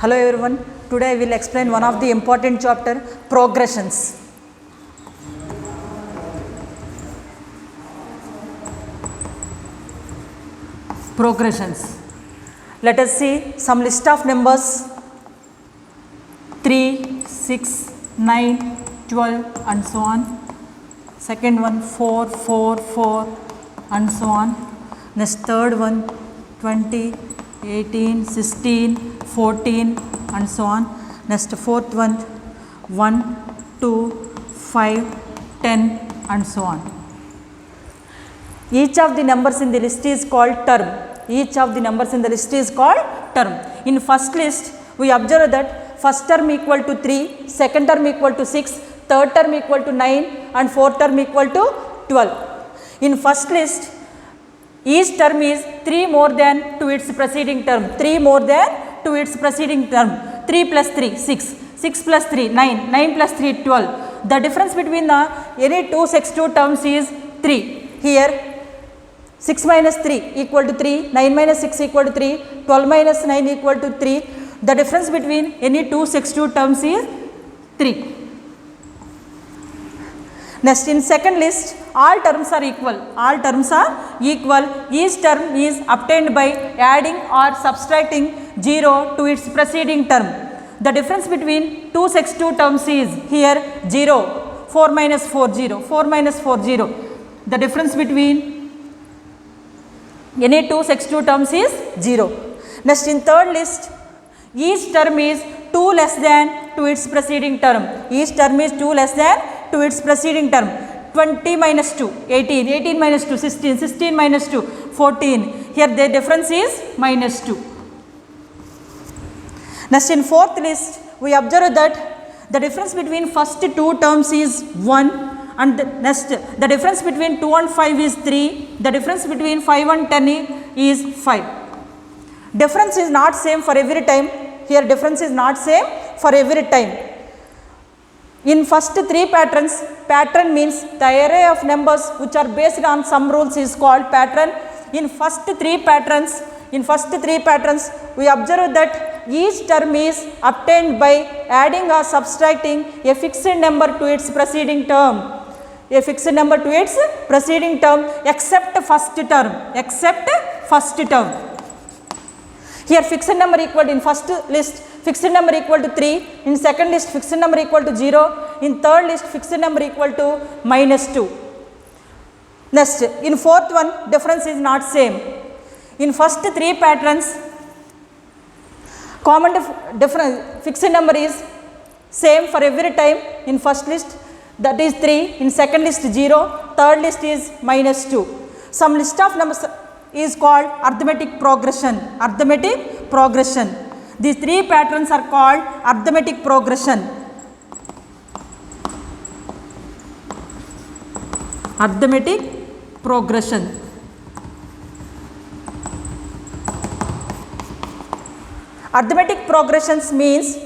Hello everyone, today I will explain one of the important chapter, progressions. Progressions. Let us see some list of numbers 3, 6, 9, 12 and so on. Second one 4, 4, 4 and so on. Next third one 20, 18, 16, 14 and so on. Next fourth one 1, 2, 5, 10 and so on. Each of the numbers in the list is called term. Each of the numbers in the list is called term. In first list we observe that first term equal to 3, second term equal to 6, third term equal to 9 and fourth term equal to 12. In first list each term is 3 more than to its preceding term, 3 more than to its preceding term. 3 plus 3, 6, 6 plus 3, 9, 9 plus 3, 12. The difference between any two successive terms is 3. Here 6 minus 3 equal to 3, 9 minus 6 equal to 3, 12 minus 9 equal to 3. The difference between any two successive terms is 3. Next, in second list, all terms are equal. All terms are equal. Each term is obtained by adding or subtracting 0 to its preceding term. The difference between two successive terms is here 0, 4 minus 4, 0, 4 minus 4, 0. The difference between any two successive terms is 0. Next, in third list, each term is 2 less than to its preceding term. Each term is 2 less than to its preceding term. 20 minus 2, 18, 18 minus 2, 16, 16 minus 2, 14. Here the difference is minus 2. Next, in fourth list, we observe that the difference between first two terms is 1. And next, the difference between 2 and 5 is 3. The difference between 5 and 10 is 5. Difference is not same for every time. Here difference is not same for every time. In first three patterns, pattern means the array of numbers which are based on some rules is called pattern. In first three patterns, we observe that each term is obtained by adding or subtracting a fixed number to its preceding term. A fixed number to its preceding term except first term. Here fixed number equal in first list fixed number equal to 3, in second list fixed number equal to 0, in third list fixed number equal to minus 2. Next, in fourth one difference is not same. In first three patterns common difference fixed number is same for every time. In first list that is 3, in second list 0, third list is minus 2. Some list of numbers is called arithmetic progression. These three patterns are called arithmetic progression. Arithmetic progression. Arithmetic progressions means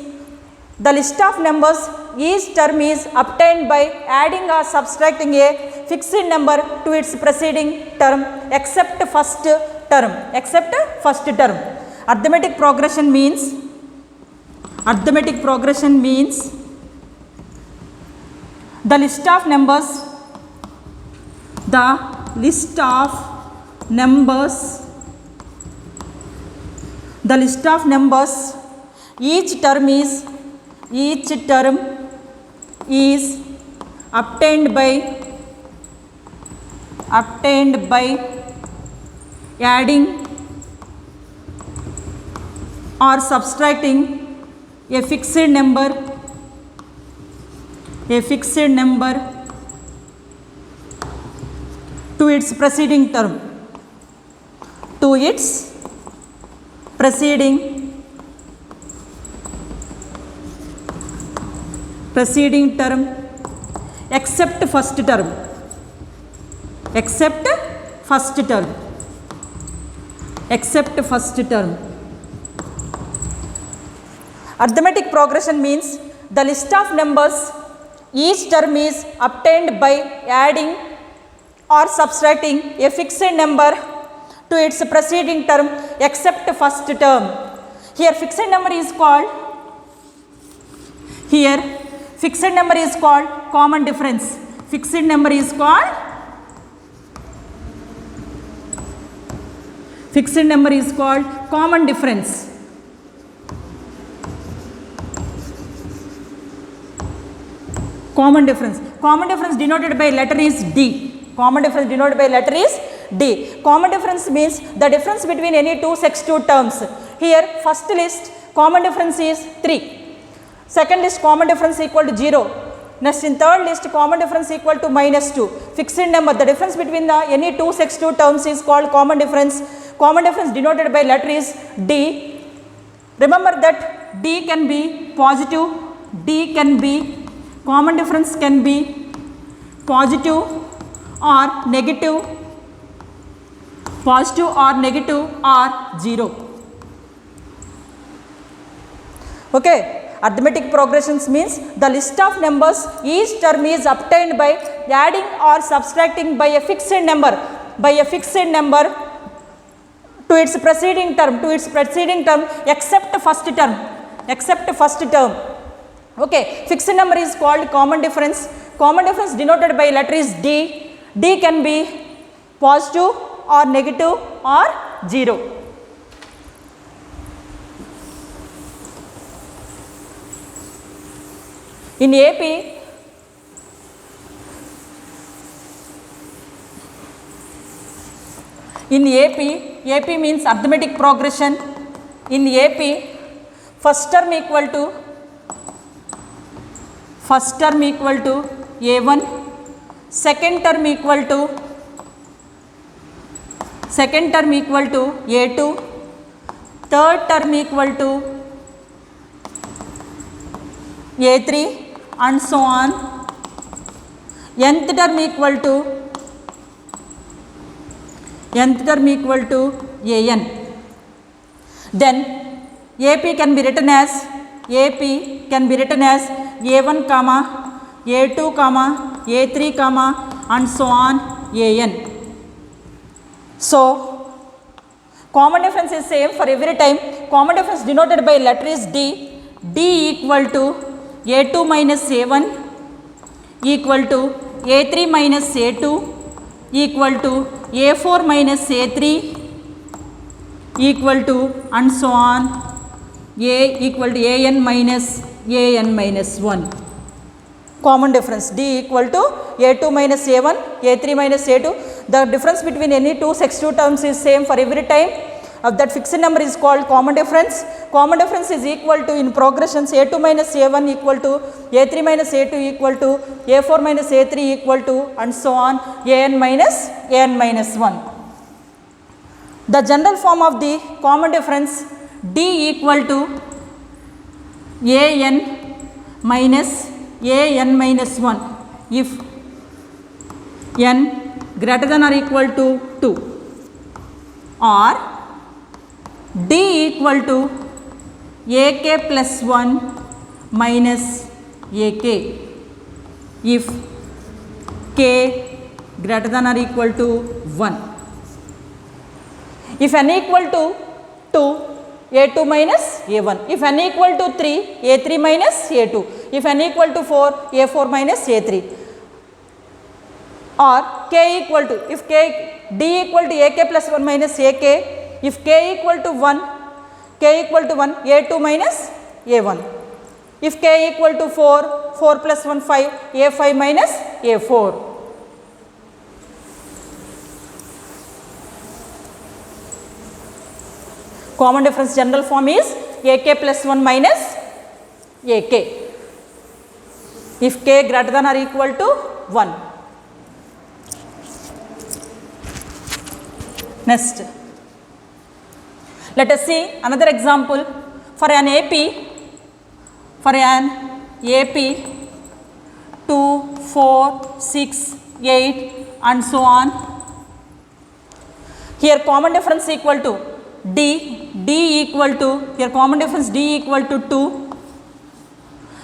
the list of numbers each term is obtained by adding or subtracting a fixed number to its preceding term except first term. Arithmetic progression means the list of numbers each term is obtained by adding or subtracting a fixed number to its preceding term. Preceding term except first term. Arithmetic progression means the list of numbers each term is obtained by adding or subtracting a fixed number to its preceding term except first term. Here fixed number is called, here fixed number is called common difference. Fixed number is called, fixed number is called common difference. Common difference. Common difference denoted by letter is D. Common difference denoted by letter is D. Common difference means the difference between any two sex2 terms. Here first list common difference is 3. Second list common difference equal to 0. Next in third list common difference equal to -2. Fixed number, the difference between the any two sex2 terms is called common difference. Common difference denoted by letter is D. Remember that D can be positive, D can be, common difference can be positive or negative, positive or negative or 0. Okay. Arithmetic progressions means the list of numbers each term is obtained by adding or subtracting by a fixed number, to its preceding term, except first term. Okay, fixed number is called common difference. Common difference denoted by letter is D. D can be positive or negative or 0. In AP, AP means arithmetic progression. In AP, first term equal to A1, second term equal to A2, third term equal to A3 and so on. Nth term equal to An. Then AP can be written as A1 comma A2 comma A3 comma and so on An. So common difference is same for every time. Common difference denoted by letter is D. D equal to A2 minus A1 equal to A3 minus A2 equal to A4 minus A3 equal to and so on A equal to An minus 1. Common difference D equal to A2 minus A1, A3 minus A2. The difference between any two sex2 terms is same for every time. Of that fixed number is called common difference. Common difference is equal to in progressions A2 minus A1 equal to A3 minus A2 equal to A4 minus A3 equal to and so on An minus 1. The general form of the common difference D equal to An minus 1 if n greater than or equal to 2, or D equal to AK plus 1 minus AK if K greater than or equal to 1. If n equal to 2, A2 minus A1. If n equal to 3, A3 minus A2. If n equal to 4, A4 minus A3. Or K equal to, if D equal to AK plus 1 minus AK. If K equal to 1, A2 minus A1. If K equal to 4, 4 plus 1, 5, A5 minus A4. Common difference general form is AK plus 1 minus AK. If K greater than or equal to 1. Next. Let us see another example for an AP 2, 4, 6, 8 and so on. Here common difference equal to D equal to, here common difference D equal to 2,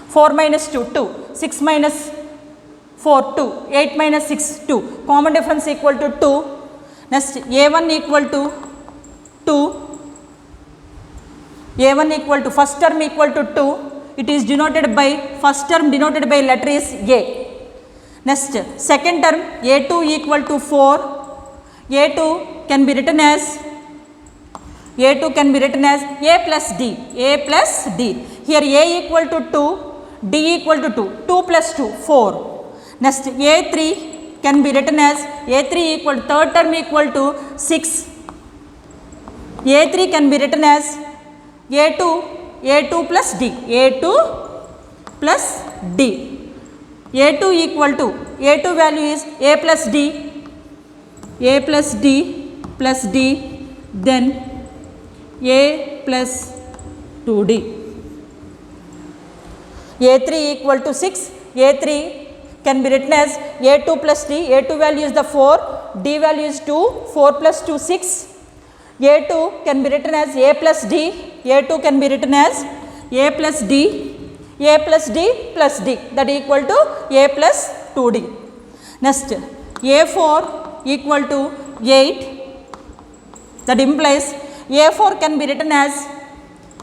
4 minus 2, 2, 6 minus 4, 2, 8 minus 6, 2, common difference equal to 2. Next A1 equal to 2, A1 equal to first term equal to 2, it is denoted by first term denoted by letter is A. Next, second term A2 equal to 4, A2 can be written as A plus D, here A equal to 2, D equal to 2, 2 plus 2, 4. Next, A3 can be written as A3 equal to third term equal to 6, A3 can be written as A2 plus D, A2 equal to A2 value is A plus D plus D, then A plus 2D. A3 equal to 6, A3 can be written as A2 plus D, A2 value is the 4, D value is 2, 4 plus 2, 6. A2 can be written as A plus D, A2 can be written as A plus D plus D, that equal to A plus 2D. Next, A4 equal to 8, that implies A4 can be written as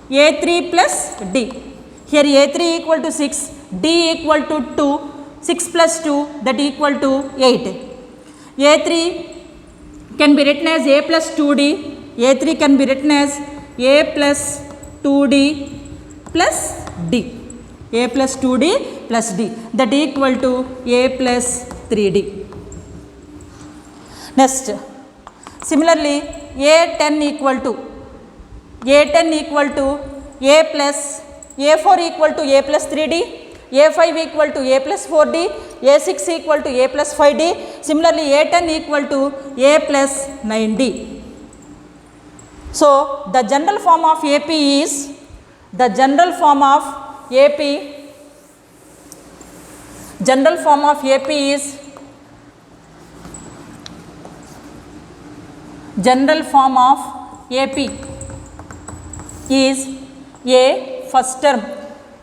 A3 plus D. Here A3 equal to 6, D equal to 2, 6 plus 2, that equal to 8. A3 can be written as A plus 2D, A3 can be written as A plus 2D plus D, A plus 2D plus D, that equal to A plus 3D. Next, similarly A10 equal to A plus A4 equal to A plus 3D, A5 equal to A plus 4D, A6 equal to A plus 5D, similarly A10 equal to A plus 9D. So, the general form of AP is, general form of AP is A first term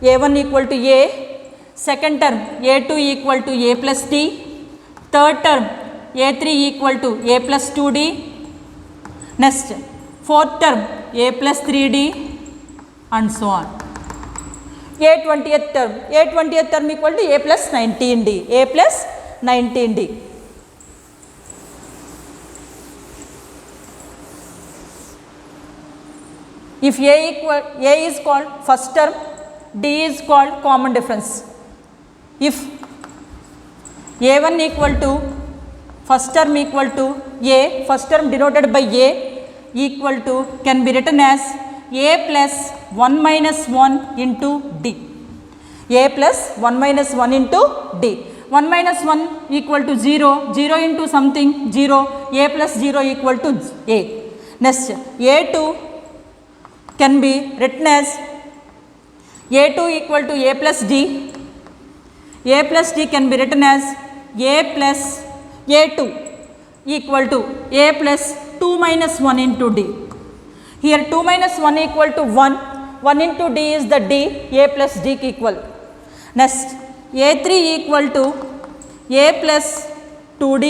A1 equal to A, second term A2 equal to A plus D, third term A3 equal to A plus 2D, next fourth term A plus 3D, and so on. A20th term equal to A plus 19D, If A is called first term, D is called common difference. If A1 equal to first term equal to A, first term denoted by A equal to can be written as A plus 1 minus 1 into D, A plus 1 minus 1 into D. 1 minus 1 equal to 0, 0 into something 0, A plus 0 equal to A. Next, A2 can be written as A2 equal to A plus D, A plus D can be written as A plus A2 equal to A plus 2 minus 1 into D. Here 2 minus 1 equal to 1, 1 into D is the D, A plus D equal. Next, A3 equal to A plus 2D,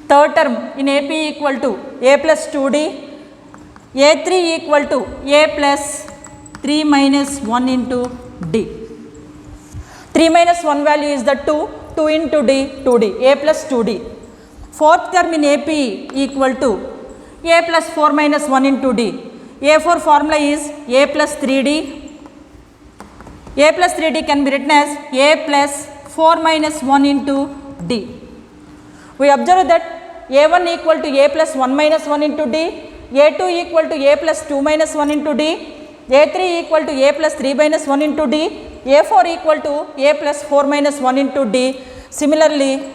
third term in AP equal to A plus 2D, A3 equal to A plus 3 minus 1 into D. 3 minus 1 value is the 2, 2 into D, 2D, A plus 2D. Fourth term in AP equal to A plus 4 minus 1 into D. A4 formula is A plus 3D. A plus 3D can be written as A plus 4 minus 1 into D. We observe that A1 equal to A plus 1 minus 1 into D, A2 equal to A plus 2 minus 1 into D, A3 equal to A plus 3 minus 1 into D, A4 equal to A plus 4 minus 1 into D. Similarly,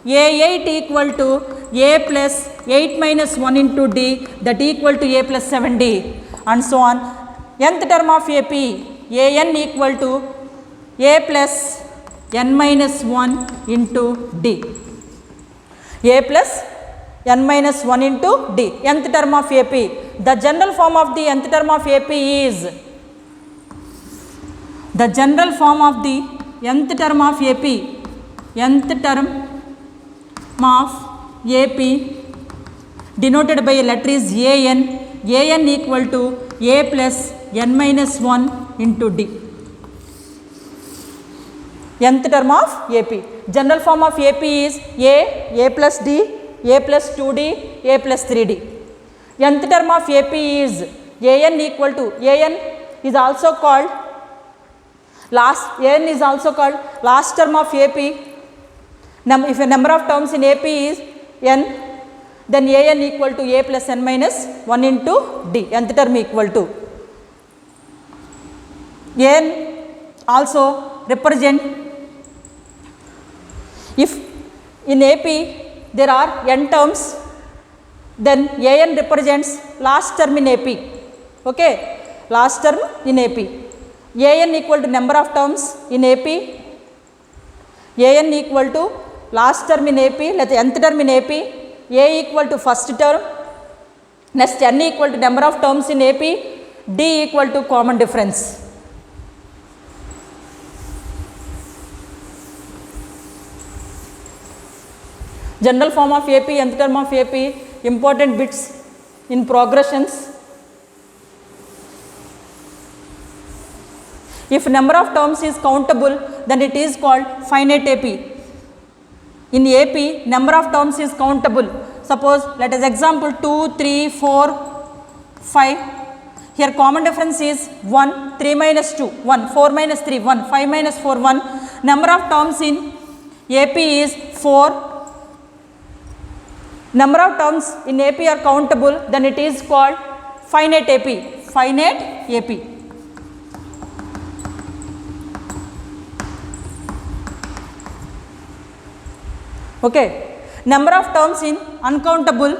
A8 equal to A plus 8 minus 1 into D, that equal to A plus 7D, and so on. Nth term of AP, An equal to A plus n minus 1 into D, A plus n minus 1 into D, nth term of AP. The general form of the nth term of AP is, the general form of the nth term of AP, nth term of AP denoted by a letter is An, An equal to a plus n minus 1 into d. Nth term of AP. General form of AP is a plus d, a plus 2d, a plus 3d. Nth term of AP is an equal to, an is also called last term of AP. If a number of terms in AP is n, then an equal to a plus n minus 1 into d. Nth term equal to. N also represent, if in AP there are n terms, then an represents last term in AP. Okay, last term in AP. An equal to number of terms in AP. An equal to last term in AP, let nth term in AP. A equal to first term. Next n equal to number of terms in AP. D equal to common difference. General form of AP, nth term of AP, important bits in progressions. If number of terms is countable, then it is called finite AP. In AP, number of terms is countable. Suppose let us example 2, 3, 4, 5. Here common difference is 1, 3 minus 2, 1, 4 minus 3, 1, 5 minus 4, 1. Number of terms in AP is 4. Number of terms in AP are countable, then it is called finite AP. Finite AP. Okay. Number of terms in uncountable,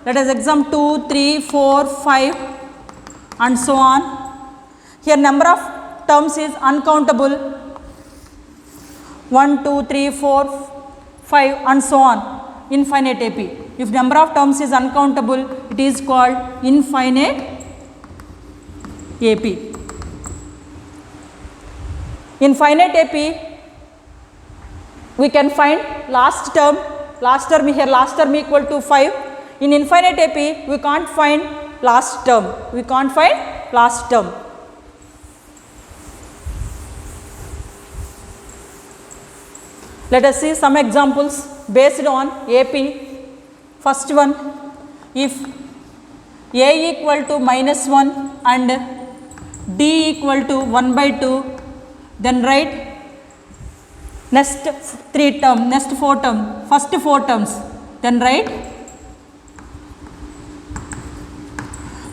let us examine 2, 3, 4, 5 and so on. Here number of terms is uncountable, 1, 2, 3, 4, 5 and so on. Infinite AP. If number of terms is uncountable, it is called infinite AP. In finite AP, we can find last term here, last term equal to 5. In infinite AP, we can't find last term. Let us see some examples based on AP. First one, if a equal to minus 1 and d equal to 1 by 2, then write next 4 term, first 4 terms, then write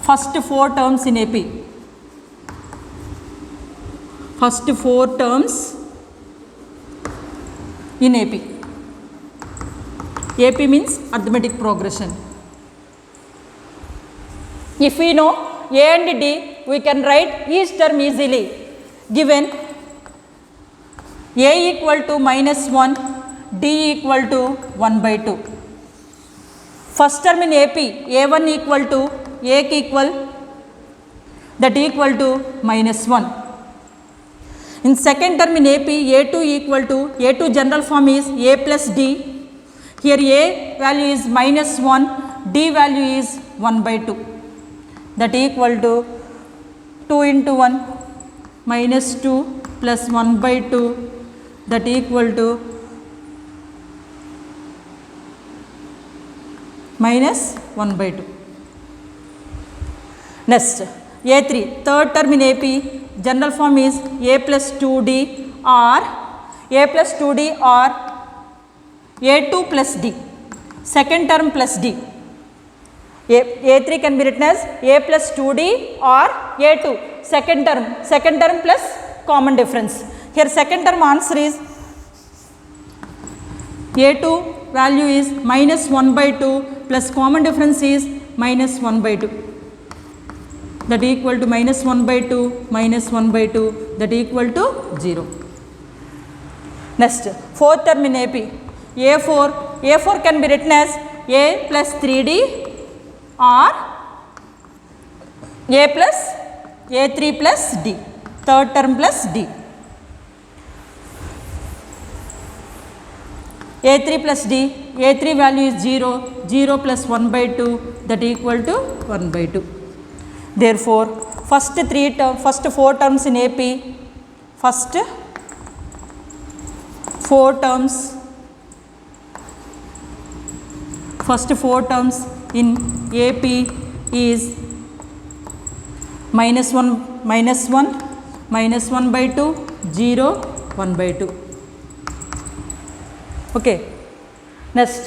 first 4 terms in AP. First 4 terms in AP. AP means arithmetic progression. If we know A and D, we can write each term easily. Given A equal to minus 1, D equal to 1 by 2. First term in AP, A1 equal to A equal, that equal to minus 1. In second term in AP, A2 equal to, A2 general form is A plus D. Here A value is minus 1, D value is 1 by 2. That equal to 2 into 1 minus 2 plus 1 by 2, that equal to minus 1 by 2. Next, A3, third term in AP, general form is A plus 2D or A plus 2D or A2 plus D, second term plus D. A3 can be written as A plus 2D or A2, second term plus common difference. Here second term answer is A2 value is minus 1 by 2 plus common difference is minus 1 by 2. That equal to minus 1 by 2 minus 1 by 2, that equal to 0. Next, fourth term in AP. A4 can be written as A plus 3D or A plus A3 plus D, third term plus D. A3 plus D, A3 value is 0, 0 plus 1 by 2, that equal to 1 by 2. Therefore, first 4 terms in AP, first 4 terms in AP is -1 by 2, 0, 1 by 2. Okay, next.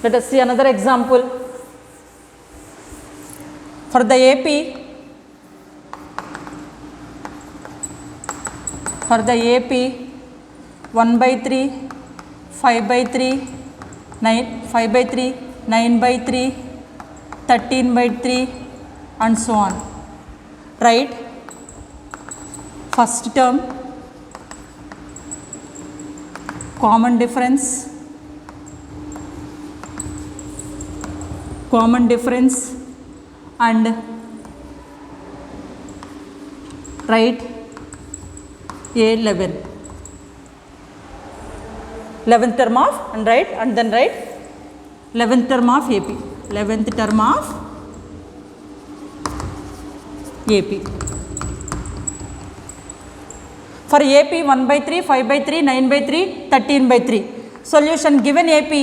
Let us see another example. For the AP, 1 by 3, 5 by 3, 5 by 3, 9 by 3, 13 by 3 and so on. Write first term, common difference and write A11. 11th term of and write 11th term of AP. 11th term of AP. For AP 1 by 3, 5 by 3, 9 by 3, 13 by 3. Solution given AP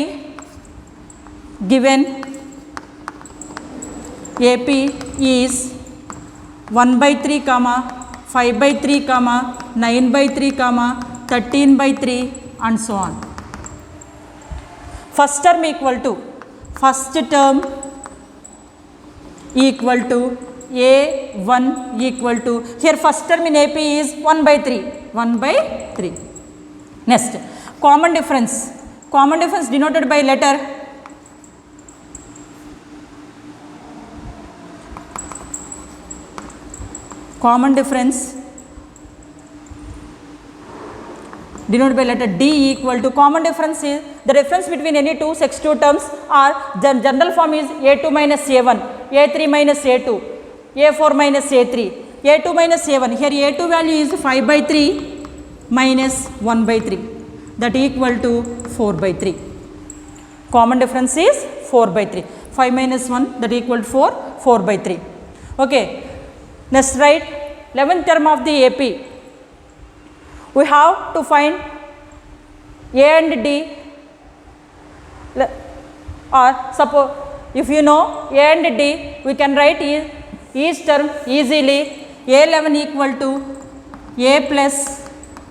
is 1 by 3, 5 by 3, 9 by 3, 13 by 3 and so on. First term equal to A1 equal to, here first term in AP is 1 by 3. Next, common difference denoted by letter. Common difference denoted by letter D equal to, common difference is the difference between any two successive terms, or the general form is A2 minus A1, A3 minus A2, A4 minus A3, A2 minus A1. Here A2 value is 5 by 3 minus 1 by 3, that equal to 4 by 3. Common difference is 4 by 3. 5 minus 1, that equal to 4 by 3. Okay. Next, write 11th term of the AP. We have to find A and D, or suppose if you know A and D, we can write each term easily. A11 equal to A plus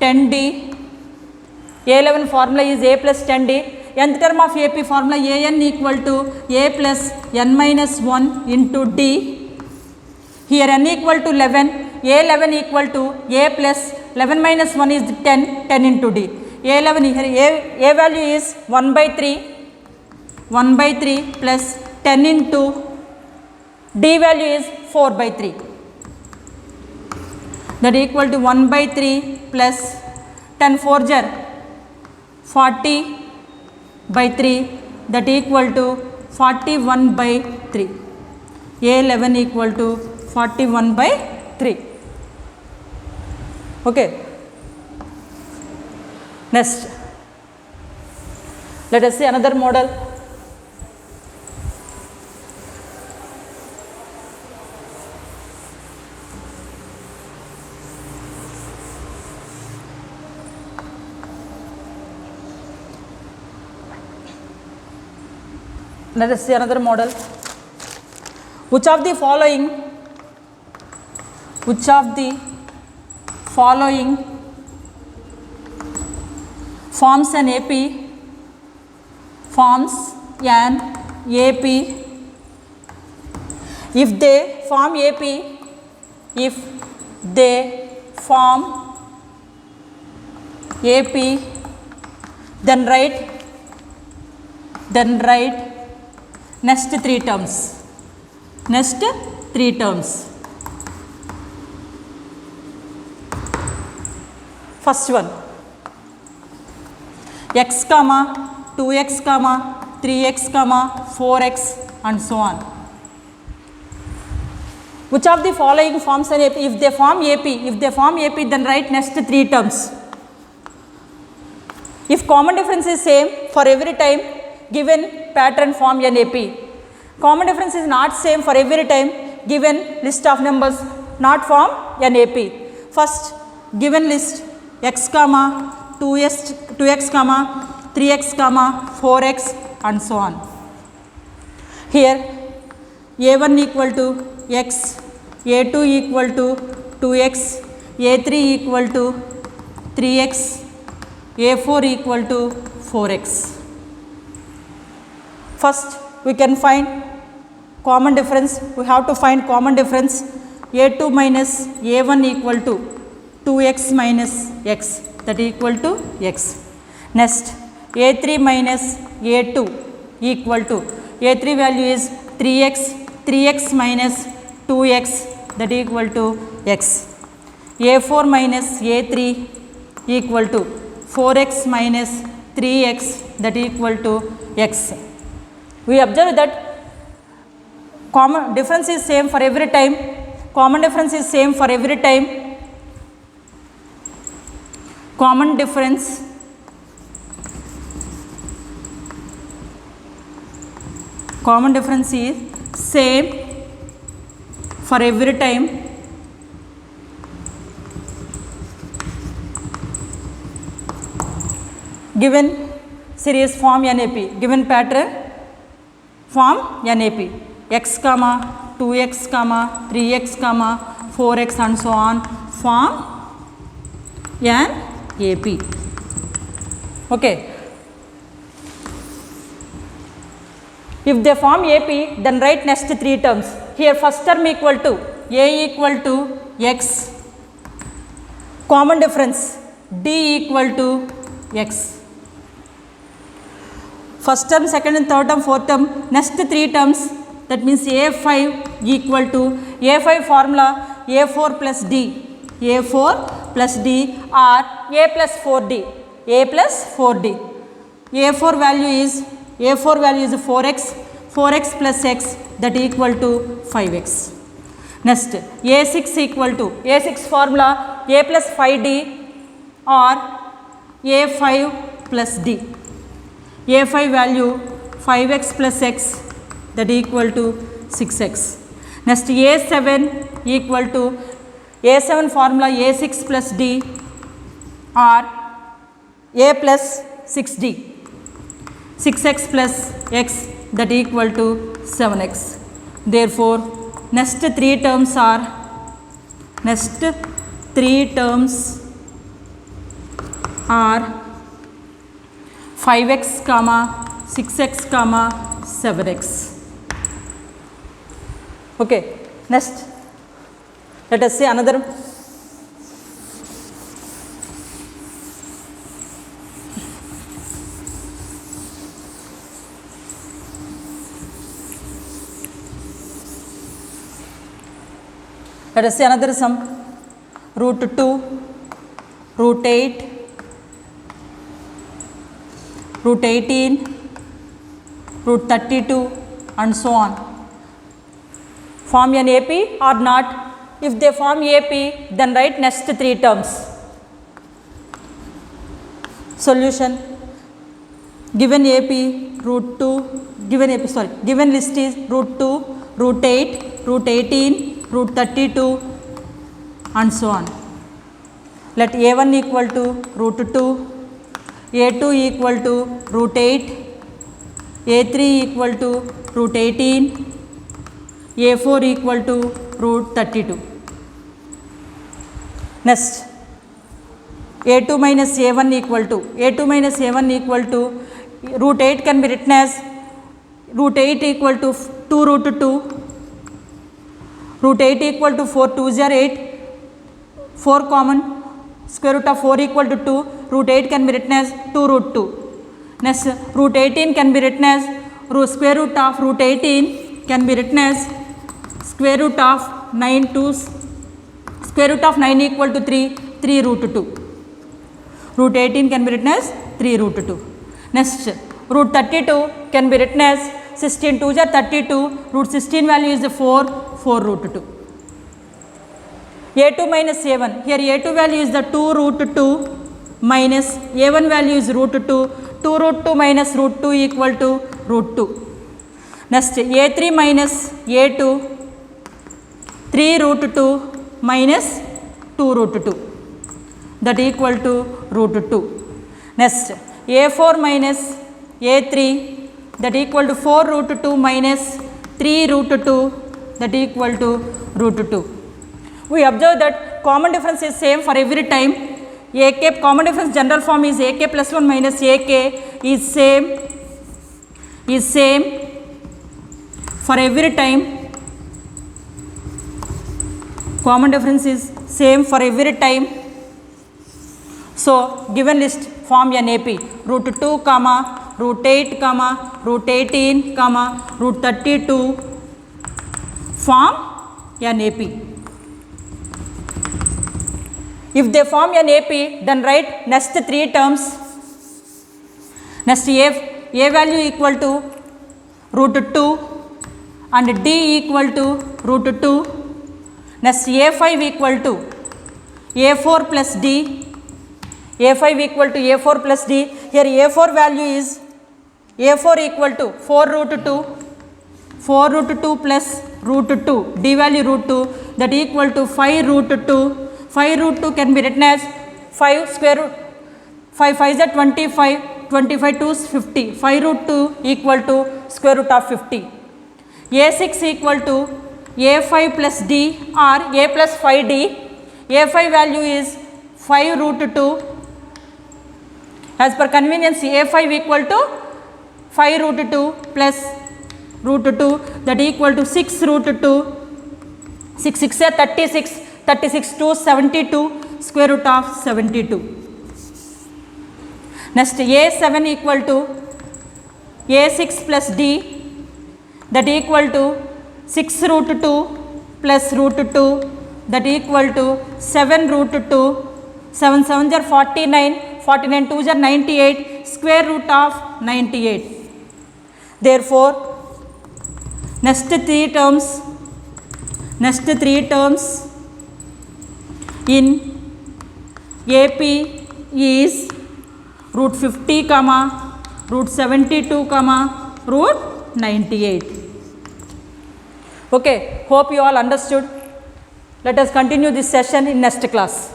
10D. A11 formula is A plus 10D. Nth term of AP formula AN equal to A plus n minus 1 into D. Here n equal to 11, A11 equal to A plus 11 minus 1 is 10 into D. A11 here, A value is 1 by 3 plus 10 into D value is 4 by 3. That equal to 1 by 3 plus 10 4 jar 40 by 3, that equal to 41 by 3. A11 equal to 41 by 3. Okay. Next, let us see another model. Let us see another model. Which of the following forms an AP if they form AP, then write next three terms. First one, x, 2x, 3x, 4x and so on. Which of the following forms an AP? If they form AP, then write next three terms. If common difference is same for every time, given pattern form an AP. Common difference is not same for every time, given list of numbers not form an AP. First given list x comma 2x comma 3x comma 4x and so on. Here a1 equal to x, a2 equal to 2x, a3 equal to 3x, a4 equal to 4x. First we can find common difference. We have to find common difference. A2 minus a1 equal to 2x minus x, that equal to x. Next a3 minus a2 equal to, a3 value is 3x, 3x minus 2x, that equal to x. a4 minus a3 equal to 4x minus 3x, that equal to x. We observe that common difference is same for every time. Common difference is same for every time. Common difference is same for every time. Given series form NAP, given pattern form NAP, x comma 2x comma 3x comma 4x and so on form NAP. Okay. If they form AP, then write next three terms. Here first term equal to a equal to x, common difference d equal to x. First term, second and third term, fourth term, next three terms, that means a5 equal to, a5 formula a4 plus d, a4 plus d or a plus 4d, a plus 4d. a4 value is 4x, 4x plus x, that equal to 5x. Next a6 equal to, a6 formula a plus 5d or a5 plus d. a5 value 5x plus x, that equal to 6x. Next a7 equal to, a7 formula a6 plus d or a plus 6d, 6x plus x, that equal to 7x. Therefore next three terms are 5x comma 6x comma 7x. Okay. Next let us see another. Let us see another sum. Root 2, root 8, root 18, root 32 and so on. Form an AP or not? If they form AP, then write next three terms. Solution. Given AP root 2, given list is root 2, root 8, root 18, root 32 and so on. Let a1 equal to root 2, a2 equal to root 8, a3 equal to root 18, a4 equal to root 32. Next a2 minus a1 equal to, root 8 can be written as root 8 equal to 2 root 2, root 8 equal to 4 2s are 8, 4 common, square root of 4 equal to 2, root 8 can be written as 2 root 2. Next root 18 can be written as square root of root 18 can be written as square root of 9 to square root of 9 equal to 3 root 2. Root 18 can be written as 3 root 2. Next root 32 can be written as 16 2s are 32, root 16 value is 4 root 2. a2 minus a1, here a2 value is the 2 root 2 minus a1 value is root 2, 2 root 2 minus root 2 equal to root 2. Next a3 minus a2, 3 root 2 minus 2 root 2, that equal to root 2. Next a4 minus a3, that equal to 4 root 2 minus 3 root 2, that equal to root 2. We observe that common difference is same for every time. AK common difference general form is AK plus 1 minus AK is same for every time. Common difference is same for every time. So given list form an AP root 2 comma root 8 comma root 18 comma root 32 form an AP. If they form an AP, then write next 3 terms. Next a value equal to root 2 and d equal to root 2. Next a5 equal to a4 plus d, a5 equal to a4 plus d. Here a4 value is a4 equal to 4 root 2, 4 root 2 plus root 2, d value root 2, that equal to 5 root 2. 5 root 2 can be written as 5 square root, 5 5 is 25, 25 2 is 50, 5 root 2 equal to square root of 50. a6 equal to a5 plus d or a plus 5d, a5 value is 5 root 2, as per convenience a5 equal to 5 root 2 plus root 2, that equal to 6 root 2, 6 6 is 36, 36 to 72, square root of 72. Next a7 equal to a6 plus d, that equal to 6 root 2 plus root 2, that equal to 7 root 2, 7 7 are 49, 49 2 are 98, square root of 98. Therefore next 3 terms in AP is root 50 comma root 72 comma root 98. Okay, hope you all understood. Let us continue this session in next class.